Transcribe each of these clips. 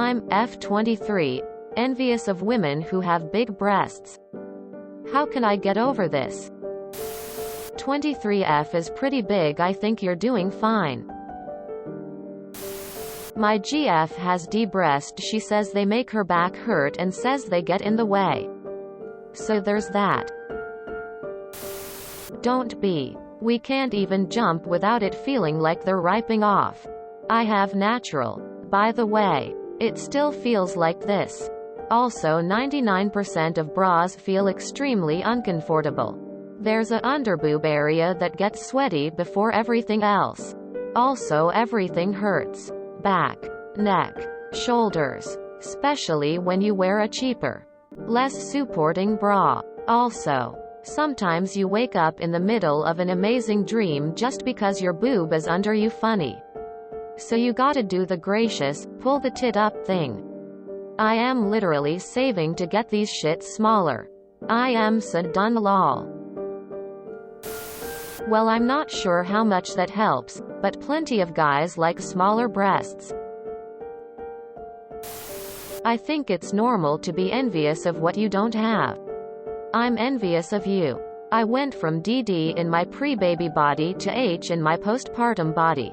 I'm F23, envious of women who have big breasts. How can I get over this? 23F is pretty big. I think you're doing fine. My GF has D breast. She says they make her back hurt and says they get in the way. So there's that. Don't be. We can't even jump without it feeling like they're ripping off. I have natural. By the way, it still feels like this. Also, 99% of bras feel extremely uncomfortable. There's a underboob area that gets sweaty before everything else. Also, everything hurts. Back, neck, shoulders. Especially when you wear a cheaper, less supporting bra. Also, sometimes you wake up in the middle of an amazing dream just because your boob is under you funny. So you gotta do the gracious, pull the tit up thing. I am literally saving to get these shits smaller. I am so done lol. Well, I'm not sure how much that helps, but plenty of guys like smaller breasts. I think it's normal to be envious of what you don't have. I'm envious of you. I went from DD in my pre-baby body to H in my postpartum body.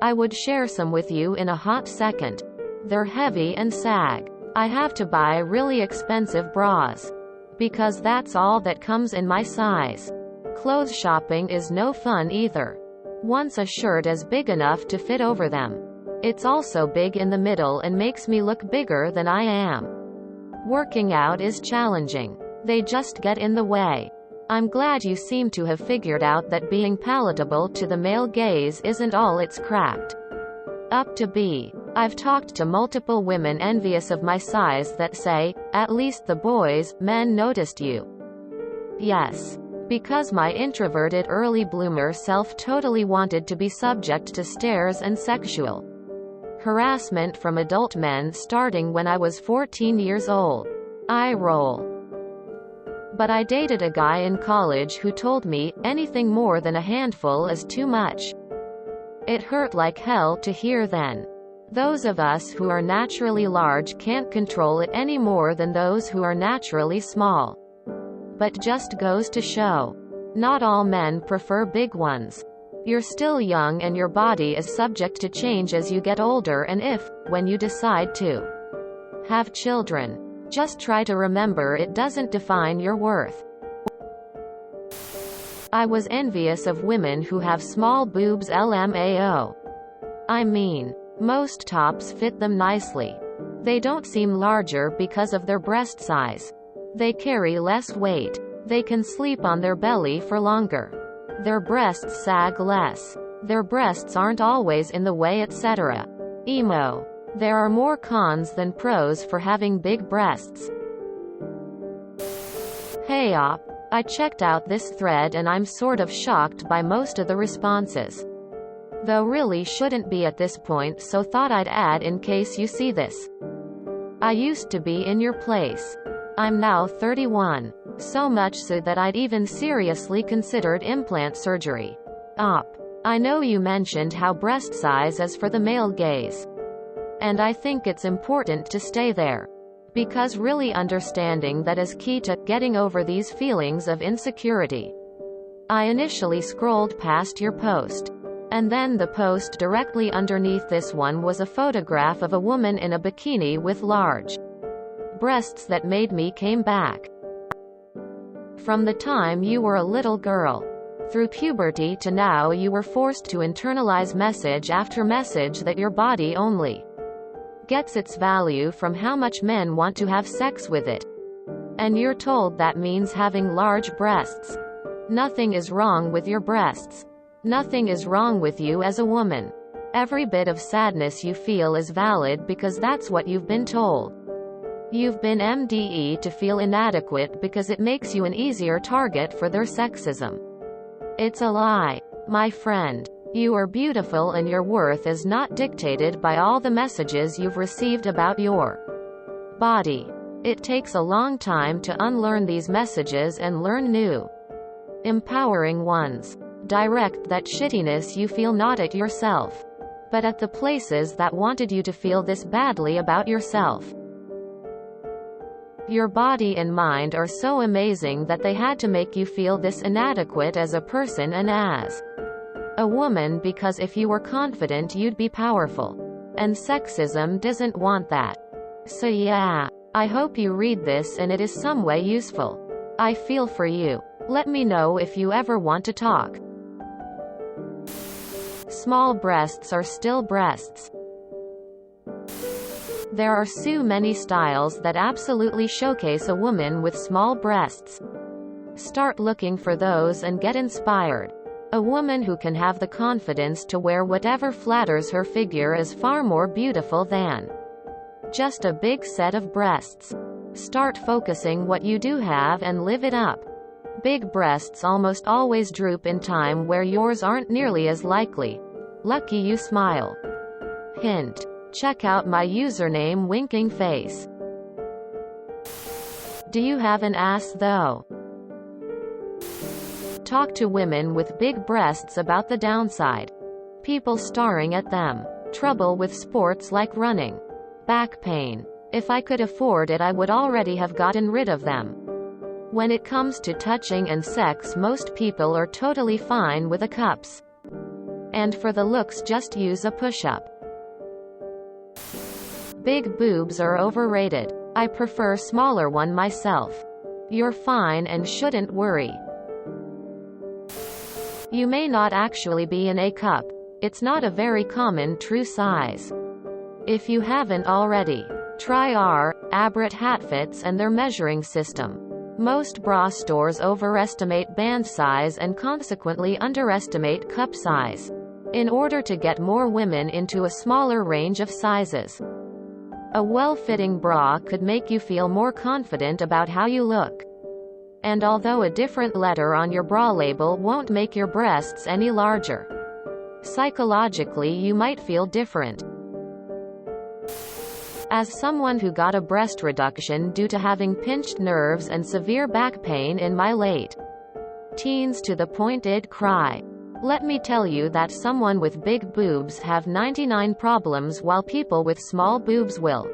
I would share some with you in a hot second. They're heavy and sag. I have to buy really expensive bras. Because that's all that comes in my size. Clothes shopping is no fun either. Once a shirt is big enough to fit over them, it's also big in the middle and makes me look bigger than I am. Working out is challenging. They just get in the way. I'm glad you seem to have figured out that being palatable to the male gaze isn't all it's cracked up to be. I've talked to multiple women envious of my size that say, at least the boys, men noticed you. Yes. Because my introverted early bloomer self totally wanted to be subject to stares and sexual harassment from adult men starting when I was 14 years old. I roll. But I dated a guy in college who told me, anything more than a handful is too much. It hurt like hell to hear then. Those of us who are naturally large can't control it any more than those who are naturally small. But just goes to show. Not all men prefer big ones. You're still young and your body is subject to change as you get older, and if, when you decide to have children, just try to remember it doesn't define your worth. I was envious of women who have small boobs LMAO. I mean, most tops fit them nicely. They don't seem larger because of their breast size. They carry less weight. They can sleep on their belly for longer. Their breasts sag less. Their breasts aren't always in the way, etc. Emo. There are more cons than pros for having big breasts. Hey op. I checked out this thread and I'm sort of shocked by most of the responses. Though really shouldn't be at this point, so thought I'd add in case you see this. I used to be in your place. I'm now 31. So much so that I'd even seriously considered implant surgery. Op. I know you mentioned how breast size is for the male gaze. And I think it's important to stay there. Because really understanding that is key to getting over these feelings of insecurity. I initially scrolled past your post. And then the post directly underneath this one was a photograph of a woman in a bikini with large breasts that made me came back. From the time you were a little girl, through puberty to now, you were forced to internalize message after message that your body only gets its value from how much men want to have sex with it. And you're told that means having large breasts. Nothing is wrong with your breasts. Nothing is wrong with you as a woman. Every bit of sadness you feel is valid because that's what you've been told. You've been MDE to feel inadequate because it makes you an easier target for their sexism. It's a lie, my friend. You are beautiful and your worth is not dictated by all the messages you've received about your body. It takes a long time to unlearn these messages and learn new, empowering ones. Direct that shittiness you feel not at yourself. but at the places that wanted you to feel this badly about yourself. Your body and mind are so amazing that they had to make you feel this inadequate as a person and as a woman, because if you were confident you'd be powerful. And sexism doesn't want that. So yeah, I hope you read this and it is some way useful. I feel for you. Let me know if you ever want to talk. Small breasts are still breasts. There are so many styles that absolutely showcase a woman with small breasts. Start looking for those and get inspired. A woman who can have the confidence to wear whatever flatters her figure is far more beautiful than just a big set of breasts. Start focusing what you do have and live it up. Big breasts almost always droop in time where yours aren't nearly as likely. Lucky you smile. Hint. Check out my username winking face. Do you have an ass though? Talk to women with big breasts about the downside. People staring at them. Trouble with sports like running. Back pain. If I could afford it, I would already have gotten rid of them. When it comes to touching and sex, most people are totally fine with the cups. And for the looks, just use a push-up. Big boobs are overrated. I prefer smaller one myself. You're fine and shouldn't worry. You may not actually be in A cup. It's not a very common true size. If you haven't already, try Abrat Hatfits and their measuring system. Most bra stores overestimate band size and consequently underestimate cup size, in order to get more women into a smaller range of sizes. A well-fitting bra could make you feel more confident about how you look. And although a different letter on your bra label won't make your breasts any larger, psychologically you might feel different. As someone who got a breast reduction due to having pinched nerves and severe back pain in my late teens to the point I'd cry, let me tell you that someone with big boobs have 99 problems while people with small boobs will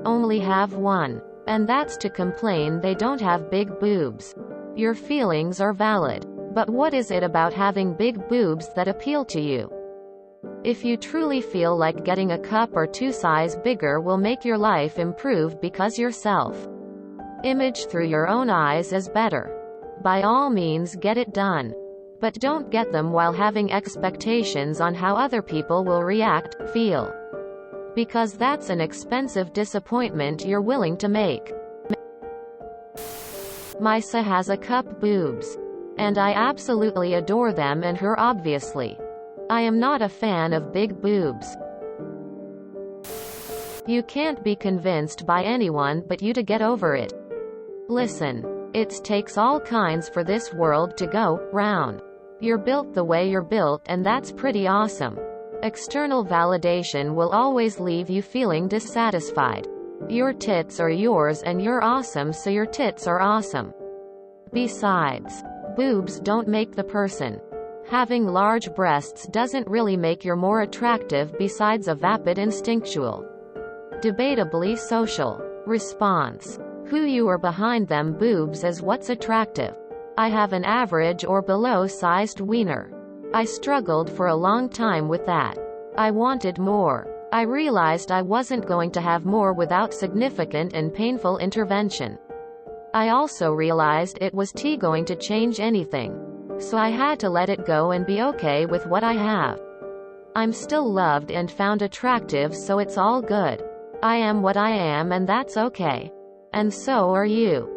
only have one. And that's to complain they don't have big boobs. Your feelings are valid. But what is it about having big boobs that appeal to you? If you truly feel like getting a cup or two size bigger will make your life improve because your self-image through your own eyes is better, by all means get it done. But don't get them while having expectations on how other people will react, feel. Because that's an expensive disappointment you're willing to make. Misa has a cup boobs. And I absolutely adore them and her obviously. I am not a fan of big boobs. You can't be convinced by anyone but you to get over it. Listen. It takes all kinds for this world to go round. You're built the way you're built and that's pretty awesome. External validation will always leave you feeling dissatisfied. Your tits are yours and you're awesome, so your tits are awesome. Besides, boobs don't make the person. Having large breasts doesn't really make you more attractive besides a vapid instinctual, debatably social response. Who you are behind them boobs is what's attractive. I have an average or below sized wiener. I struggled for a long time with that. I wanted more. I realized I wasn't going to have more without significant and painful intervention. I also realized it was going to change anything. So I had to let it go and be okay with what I have. I'm still loved and found attractive, so it's all good. I am what I am and that's okay. And so are you.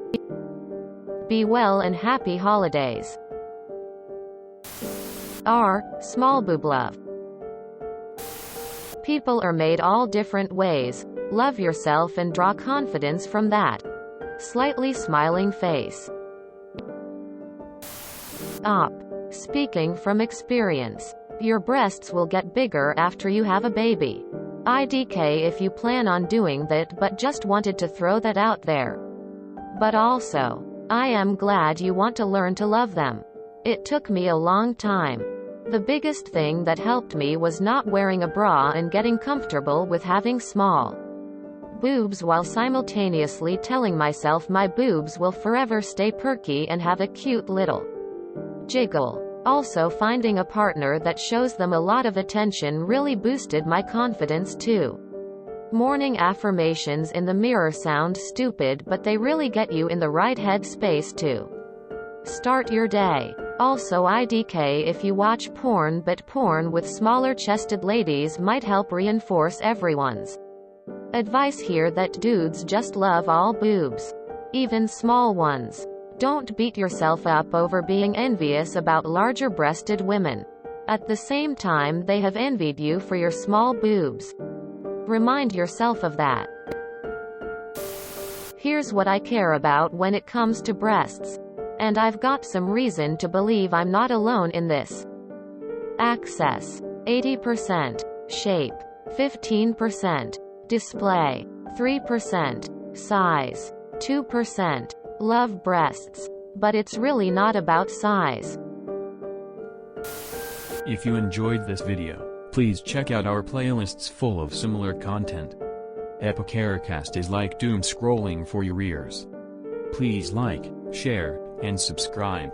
Be well and happy holidays. Small boob love. People are made all different ways. Love yourself and draw confidence from that. Slightly smiling face. Speaking from experience. Your breasts will get bigger after you have a baby. IDK if you plan on doing that, but just wanted to throw that out there. But also, I am glad you want to learn to love them. It took me a long time. The biggest thing that helped me was not wearing a bra and getting comfortable with having small boobs while simultaneously telling myself my boobs will forever stay perky and have a cute little jiggle. Also, finding a partner that shows them a lot of attention really boosted my confidence too. Morning affirmations in the mirror sound stupid, but they really get you in the right headspace to start your day. Also, IDK if you watch porn, but porn with smaller chested ladies might help reinforce everyone's advice here that dudes just love all boobs, even small ones. Don't beat yourself up over being envious about larger breasted women. At the same time, they have envied you for your small boobs. Remind yourself of that. Here's what I care about when it comes to breasts. And I've got some reason to believe I'm not alone in this. Access 80%, shape 15%, display 3%, size 2%. Love breasts, but it's really not about size. If you enjoyed this video, please check out our playlists full of similar content. TooAfraidToAsk is like doom scrolling for your ears. Please like, share, and subscribe.